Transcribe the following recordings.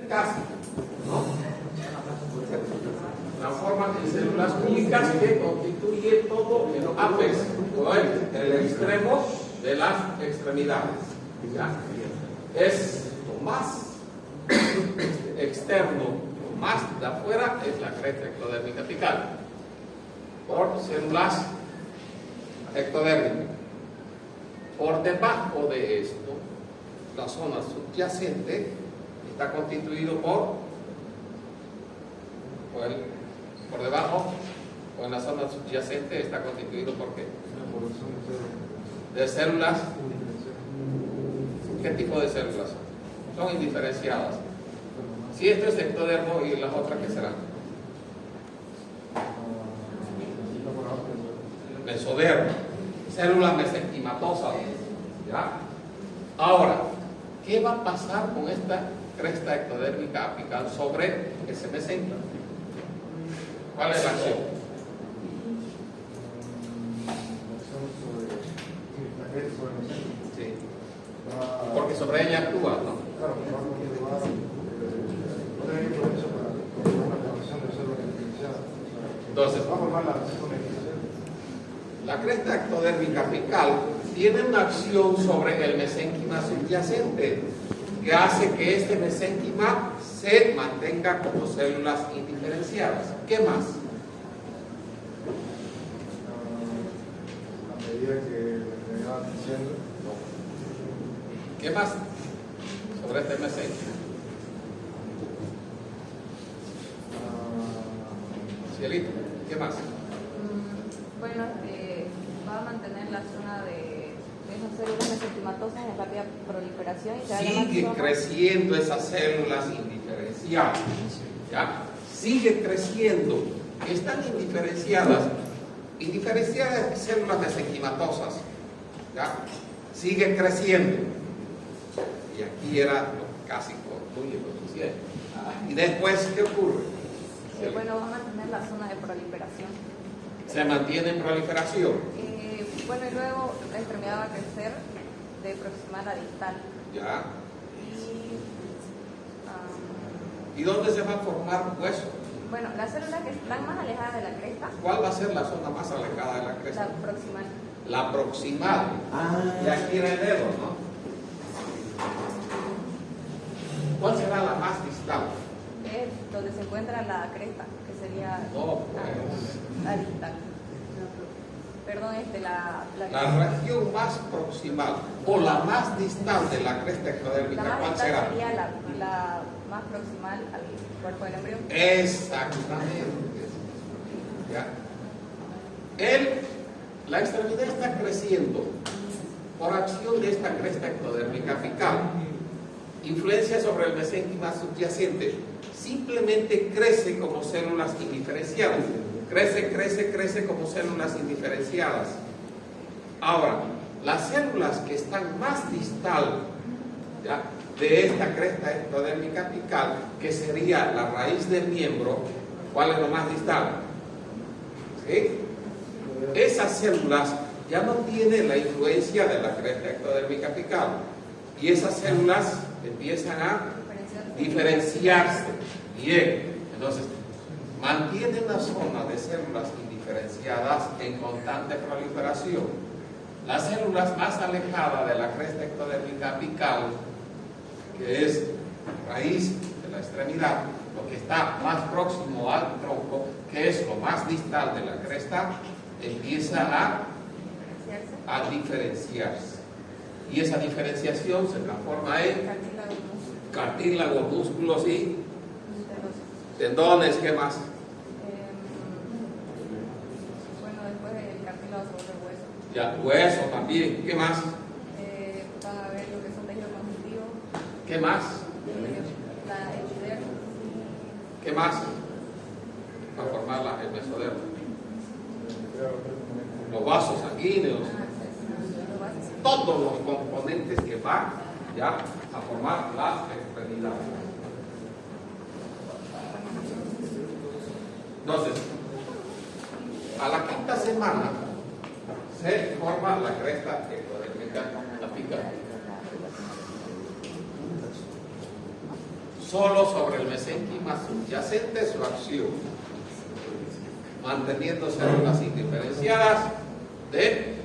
únicas, ¿no? Transforman en células únicas que constituyen todo el apex, todo el extremo de las extremidades. ¿Ya? Es lo más externo, lo más de afuera es la cresta ectodérmica apical, por células ectodérmicas. Por debajo de esto, la zona subyacente está constituido por debajo o en la zona subyacente está constituido por ¿qué? De células. ¿Qué tipo de células son? Son indiferenciadas. Si esto es ectodermo y las otras, ¿qué serán? Mesodermo. Células mesenquimatosas. ¿Ya? Ahora, ¿qué va a pasar con esta cresta ectodérmica apical sobre ese mesenquima? ¿Cuál es la acción? Sí. Porque sobre ella actúa, ¿no? Entonces, la cresta ectodérmica apical tiene una acción sobre el mesénquima subyacente que hace que este mesénquima se mantenga como células indiferenciadas. ¿Qué más? A medida que me va diciendo. ¿Qué más sobre este mesénquima? Cielito, ¿qué más? Bueno, va a mantener la zona de esas células mesenquimatosas en rápida proliferación y se va a llamar Sigue zona. creciendo esas células indiferenciadas. ¿Ya? Sigue creciendo. Están indiferenciadas. Indiferenciadas células mesenquimatosas. ¿Ya? Sigue creciendo. Y aquí era lo que casi concluye lo que hicieron. Y después, ¿qué ocurre? Bueno, va a mantener la zona de proliferación. Se mantiene en proliferación. Bueno, y luego la extremidad va a crecer de proximal a distal. ¿Ya? Y ¿Y dónde se va a formar hueso? bueno, las células que están más alejadas de la cresta, ¿Cuál va a ser la zona más alejada de la cresta? la proximal. La proximal. Y aquí era el dedo, ¿no? ¿Cuál será la más distal? Es donde se encuentra la cresta, que sería No, la distal. Perdón, la región más proximal o la más distal de la cresta ectodérmica, la más ¿cuál distal será? sería la más proximal al cuerpo del embrión. Exactamente. ¿Ya? La extremidad está creciendo por acción de esta cresta ectodérmica apical. Influencia sobre el mesénquima subyacente. Simplemente crece como células indiferenciadas. Crece como células indiferenciadas. Ahora, las células que están más distal, ¿ya?, de esta cresta ectodérmica apical, que sería la raíz del miembro, ¿cuál es lo más distal? ¿Sí? Esas células ya no tienen la influencia de la cresta ectodérmica apical y esas células empiezan a diferenciarse. Bien, entonces mantiene una zona de células indiferenciadas en constante proliferación. Las células más alejadas de la cresta ectodérmica apical, que es raíz de la extremidad, lo que está más próximo al tronco, que es lo más distal de la cresta, empieza a diferenciarse. Y esa diferenciación se transforma en cartílago, músculos y tendones. ¿Qué más? Bueno, después el cartílago sobre el hueso. Ya, hueso también. ¿Qué más? Van a ver lo que son tejidos conjuntivos. ¿Qué más? La epidermis. ¿Qué más? Para formar el mesodermo. Los vasos sanguíneos. Todos los componentes que van ya a formar las extremidades. Entonces, a la quinta semana se forma la cresta ectodérmica apical. solo sobre el mesénquima subyacente su acción, manteniéndose en las indiferenciadas de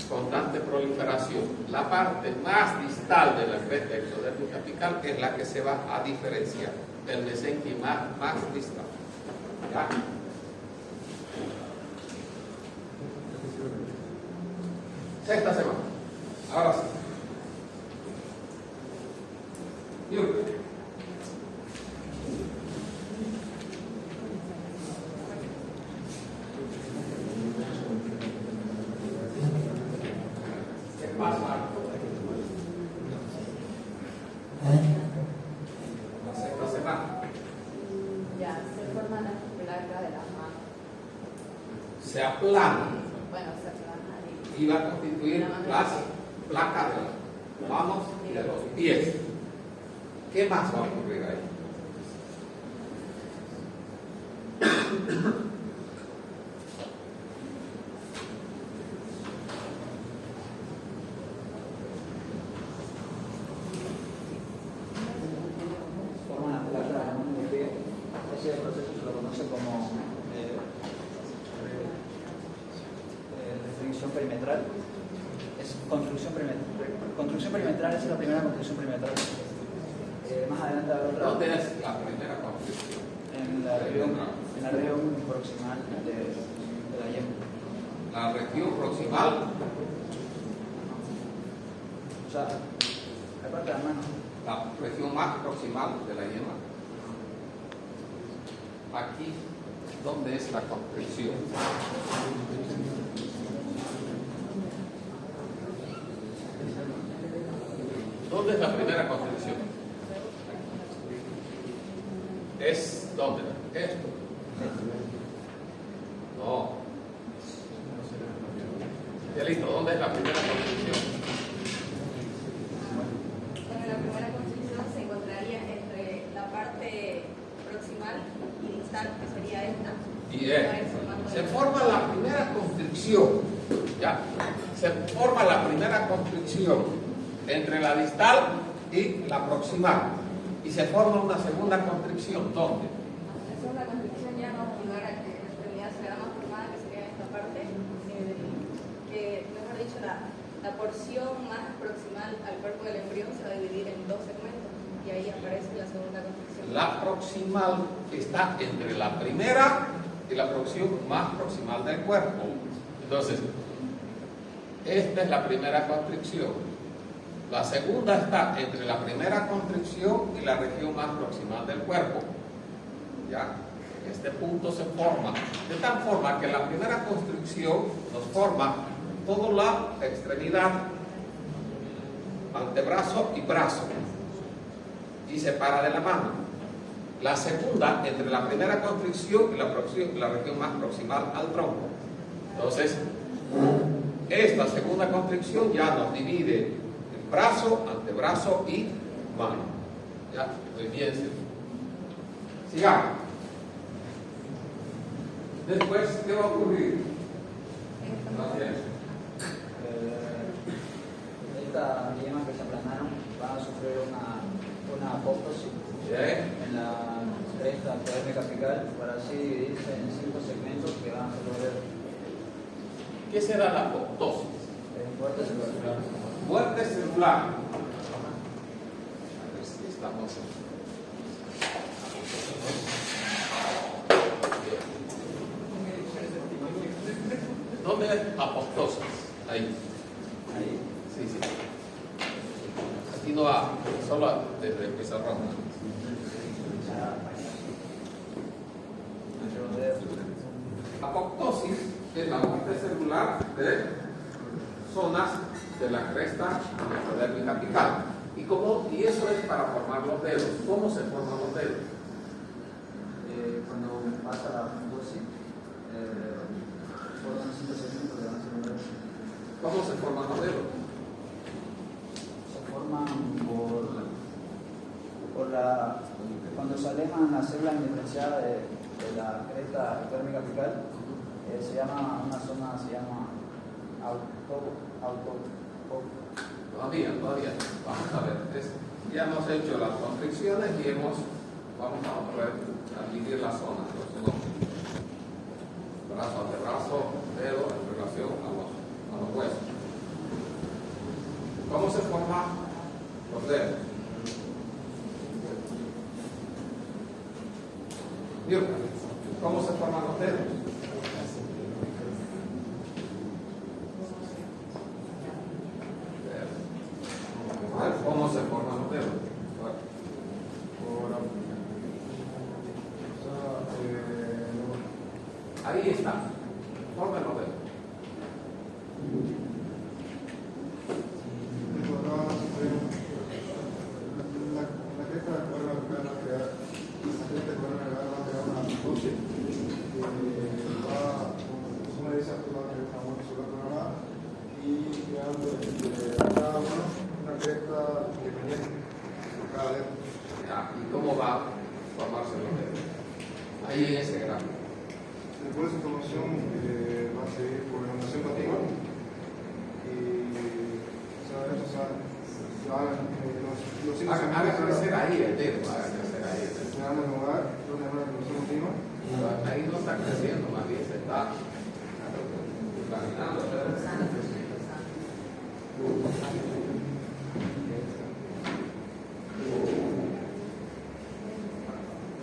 constante proliferación. La parte más distal de la cresta ectodérmica apical es la que se va a diferenciar, el mesénquima más distal. ¿Ya? Sexta semana. Ahora sí. ¿Qué pasa? La sexta semana. Ya, se forman las placas de las manos. Se aplana Bueno, se aplana y va a constituir las placas de las manos y de los pies. ¿Qué más va a ocurrir ahí? Forman las placas de la mano y el pie. Ese proceso se lo conoce como restricción perimetral. Es construcción perimetral. Construcción perimetral es la primera construcción perimetral. Más adelante habrá otra. ¿Dónde es la primera construcción? En la región proximal de la yema. La región proximal, O sea, la parte de la mano. la región más proximal de la yema. Aquí, ¿dónde es la constricción? ¿Dónde es la primera constricción? ¿Es dónde? Esto. No. Ya listo, ¿dónde es la primera constricción? Bueno, la primera construcción se encontraría entre la parte proximal y distal, que sería esta. Y se forma la primera constricción, ¿ya? Se forma la primera constricción entre la distal y la proximal. Y se forma una segunda constricción, ¿dónde? La segunda construcción ya nos ayudará a que la extremidad sea más formada, que sería esta parte, que, mejor dicho, la porción más proximal al cuerpo del embrión se va a dividir en dos segmentos y ahí aparece la segunda construcción. La proximal está entre la primera y la porción más proximal del cuerpo. Entonces, esta es la primera constricción. La segunda está entre la primera constricción y la región más proximal del cuerpo. ¿Ya? Este punto se forma de tal forma que la primera constricción nos forma toda la extremidad, antebrazo y brazo, y separa de la mano. La segunda entre la primera constricción y la región más proximal al tronco. Entonces, esta segunda constricción ya nos divide brazo, antebrazo y mano. Ya, muy bien. Sigamos. Después, ¿qué va a ocurrir? Gracias. Estas yemas que se aplanaron van a sufrir una apóstosis en la cresta ectodérmica apical para así dividirse en 5 segmentos que van a resolver ¿Qué será la apoptosis? fuerte celular. Muerte celular. A ver si estamos. ¿Dónde es apoptosis? Ahí. Ahí. Sí, sí. Aquí no va, solo desde el pizarrón. Entre los dedos. Apoptosis es la muerte celular de zonas de la cresta ectodérmica apical. Y eso es para formar los dedos. ¿Cómo se forman los dedos? Cuando pasa la apoptosis, forman 5 segmentos que van a ser los dedos. ¿Cómo se forman los dedos? Se forman por la. Cuando se alejan las células indiferenciadas de la cresta ectodérmica apical, se llama, una zona se llama Todavía. Vamos a ver. Ya hemos hecho las constricciones y hemos vamos a dividir la zona, brazo, antebrazo, dedo en relación a los huesos. ¿Cómo se forman los dedos? ¿Cómo se forman los dedos? ¿Cómo se forman los dedos? Ahí está. Formen los dedos. La cresta de cuerno va a crear, la cresta de cuerno va a crear una pose va a desactivar la muscular programada y creando cada uno una cresta independiente de cada dedo. ¿Y cómo va a formarse los dedos? Ahí en ese gráfico. Después esa formación va a seguir por elongación continua y haga crecer ahí el dedo, haga crecer ahí el dedo. se van a elongar, donde van a elongación continua. Ahí no está creciendo, más bien se está laminando.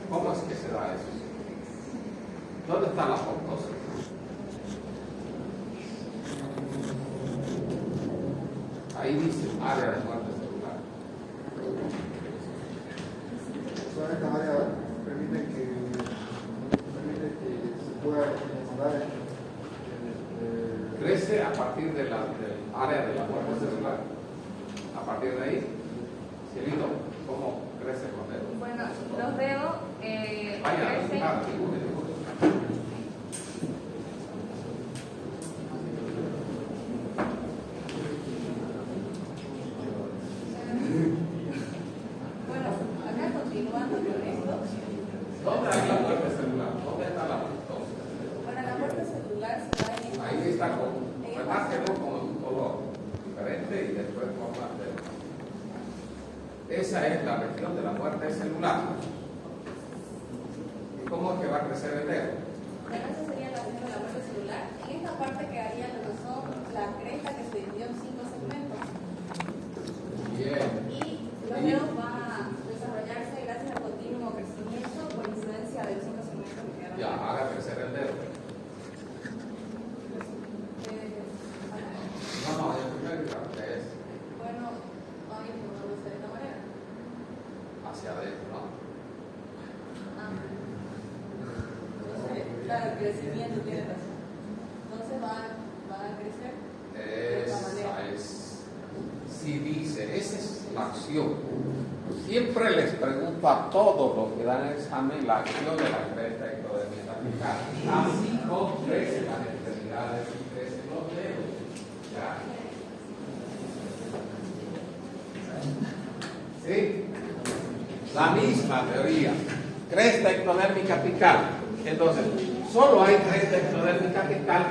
¿Cómo es que se da eso? ¿Dónde está la apoptosis? Ahí dice área de muerte celular. Esta área permite que se pueda encontrar Crece a partir del área de la muerte celular. A partir de ahí, Cielito, ¿cómo crecen los dedos? Bueno, los dedos Vaya, crecen. Bueno, acá continuando con esto. ¿Dónde hay la muerte celular? ¿Dónde está la apoptosis? Bueno, la muerte celular se da en Ahí está remárselo con un color diferente y después forma el dedo. Esa es la región de la muerte celular. ¿Y cómo es que va a crecer el dedo? Bueno, esa sería la región de la muerte celular. En esta parte quedaría lo que son la cresta que se dividió en 5 segmentos. Bien. Y los dedos van a desarrollarse gracias al continuo crecimiento por influencia de los 5 segmentos que quedaron. Ya, haga crecer el dedo. No, el primer grado es Bueno, hoy no lo sé de esta manera. hacia adentro, ¿no? Entonces, claro, el crecimiento tiene razón. Entonces van a crecer de esta manera. Esa es. Si dice, esa es la acción. Siempre les pregunto a todos los que dan el examen la acción de la cresta ectodermal apical. Así como crecen las extremidades y crecen los dedos. ¿Ya? ¿Sí? La misma teoría. Cresta ectodérmica apical. Entonces, solo hay cresta ectodérmica apical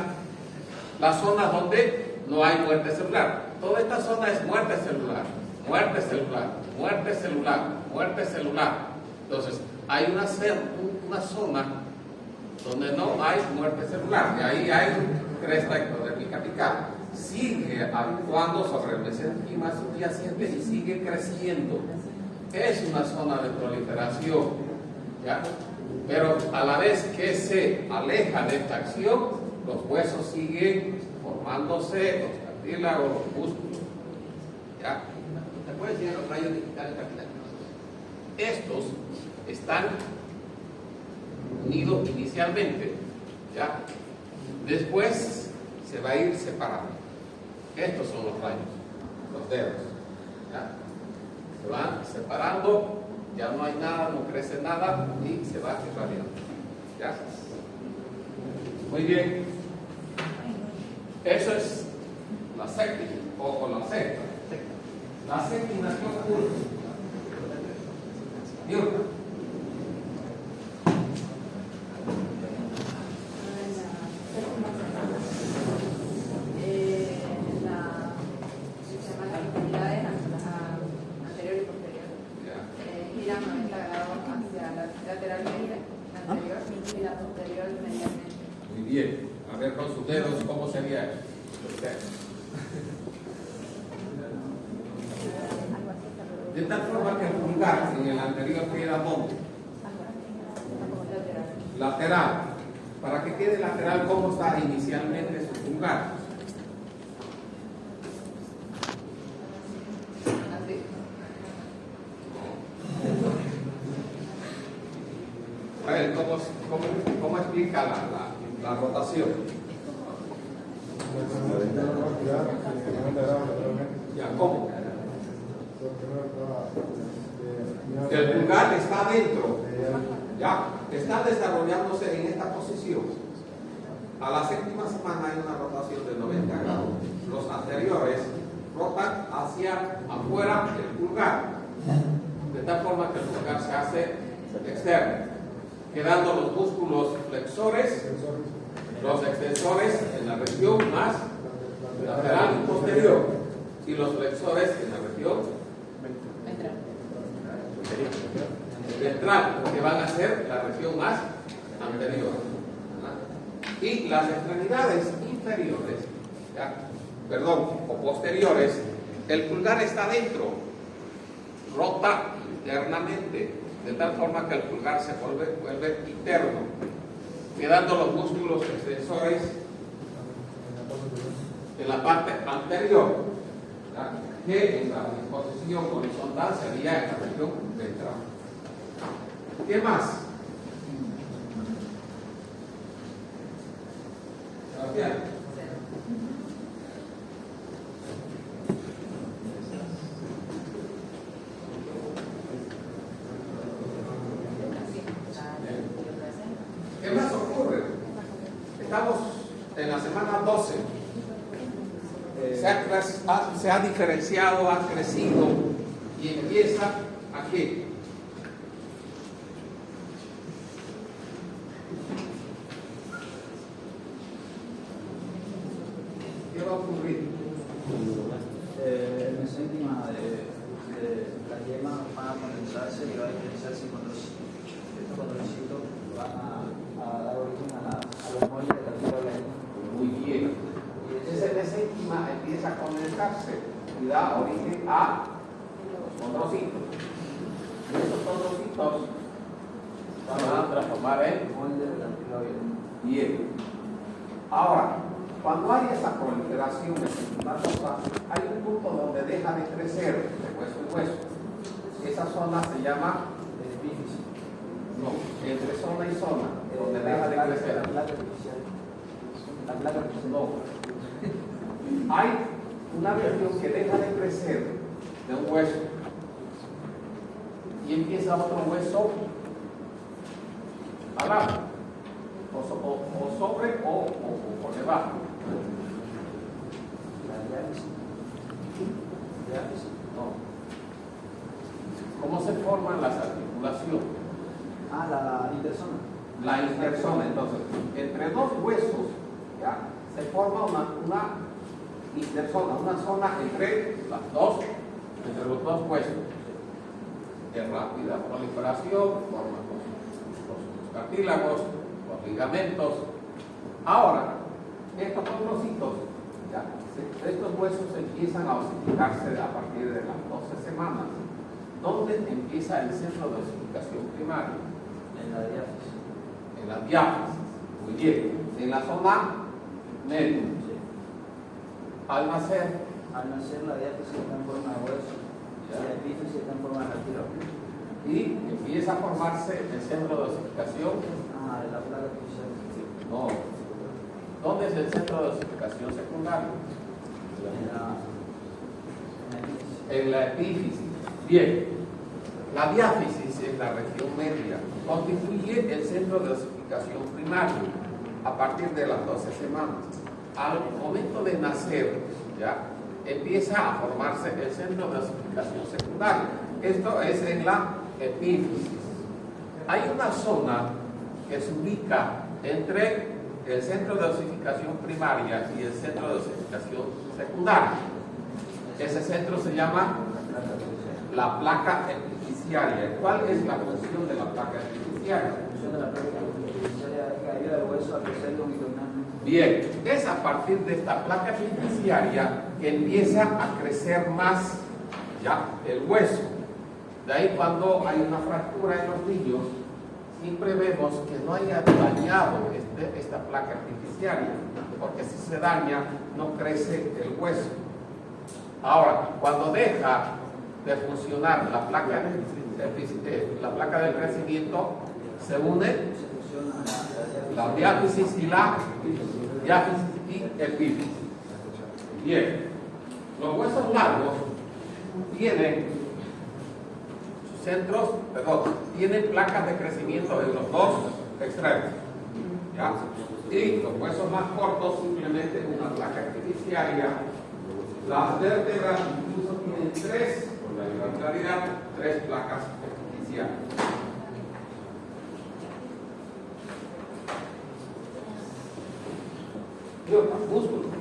la zona donde no hay muerte celular. Toda esta zona es muerte celular, muerte celular, muerte celular, muerte celular. Entonces, hay una zona donde no hay muerte celular, y ahí hay cresta ectodérmica apical. Sigue actuando sobre el mesénquima subyacente y sigue creciendo. Es una zona de proliferación, ¿ya? Pero a la vez que se aleja de esta acción, los huesos siguen formándose, los cartílagos, los músculos. ¿Ya? ¿Se puede enseñar los rayos digitales capitales? Estos están unidos inicialmente, ¿ya? Después se va a ir separando. Estos son los rayos, los dedos, ¿ya? Se van separando, ya no hay nada, no crece nada y se va irradiando. ¿Ya? Muy bien. Eso es la séptima, o la sexta. La séptima, ¿qué ocurre? Anterior y posterior. Giran 90 grados hacia lateral media, anterior y la posterior medialmente. Muy bien. A ver con sus dedos cómo sería eso. De tal forma que el pulgar en el anterior queda ¿dónde? Lateral. Para que quede lateral, ¿cómo está inicialmente su pulgar? Así. A ver, ¿cómo explica la rotación? Ya, ¿cómo? El pulgar está adentro, ya, está desarrollándose en esta posición. A la séptima semana hay una rotación de 90 grados. Los anteriores rotan hacia afuera del pulgar, de tal forma que el pulgar se hace externo, quedando los músculos flexores, los extensores en la región más lateral y posterior, y los flexores en la región ventral, que van a ser la región más anterior. Y las extremidades inferiores, o posteriores, el pulgar está dentro, rota internamente, de tal forma que el pulgar se vuelve interno, quedando los músculos extensores en la parte anterior, que en la disposición horizontal sería en la región ventral. ¿Qué más? Gracias. ¿Qué más ocurre? Estamos en la semana 12. Se ha diferenciado, ha crecido y empieza ¿a qué? ¿Qué va a ocurrir? El mesénquima de las yemas van a condensarse y va a diferenciarse estos controlcitos van a dar origen a los moldes de la fibra de la yema. Muy bien. Ese mesénquima empieza a condensarse y da origen a condrocitos. Y esos condrocitos van a transformar en Moldes de la fibra de la yema. bien. Ahora, cuando hay esa proliferación de una cosa, hay un punto donde deja de crecer de hueso en hueso. Esa zona se llama Epífisis. no, entre zona y zona, donde deja de crecer. La placa artificial. La placa artificial. No. Hay una región que deja de crecer de un hueso y empieza otro hueso al lado, o sobre o por debajo. La diálisis. Diálisis. No. ¿Cómo se forman las articulaciones? Ah, la interzona. La interzona, entonces, entre dos huesos, ¿ya? Se forma una interzona, una zona entre los dos huesos. De rápida proliferación, forman los cartílagos, los ligamentos. Ahora, estos condrocitos, estos huesos empiezan a osificarse a partir de las 12 semanas. ¿Dónde empieza el centro de osificación primaria? En la diáfisis. En la diáfisis. Muy bien. En la zona media. Al nacer, la diáfisis está en forma de hueso. La epífisis está en forma de cartílago. y empieza a formarse el centro de osificación. Ah, de la placa artificial. No. ¿Dónde es el centro de osificación secundario? En la epífisis. Bien. La diáfisis es la región media. Constituye el centro de osificación primario a partir de las 12 semanas. Al momento de nacer, ya empieza a formarse el centro de osificación secundario. Esto es en la epífisis. Hay una zona que se ubica entre el centro de osificación primaria y el centro de osificación secundaria. Ese centro se llama la placa epifisiaria. ¿Cuál es la función de la placa epifisiaria? artificial. La función de la placa artificial es que ayuda al hueso a crecer longitudinalmente. Bien, es a partir de esta placa artificial que empieza a crecer más ya el hueso. De ahí cuando hay una fractura en los niños, siempre vemos que no haya dañado esta placa artificial, porque si se daña no crece el hueso. Ahora, cuando deja de funcionar la placa del crecimiento, se une la diáfisis y la diáfisis y epífisis. Bien, los huesos largos tienen tienen placas de crecimiento en los dos extremos, ¿ya? Y los huesos más cortos simplemente una placa artificial. Las vértebras incluso tienen por la irregularidad, 3 placas artificiales. Y otros músculos.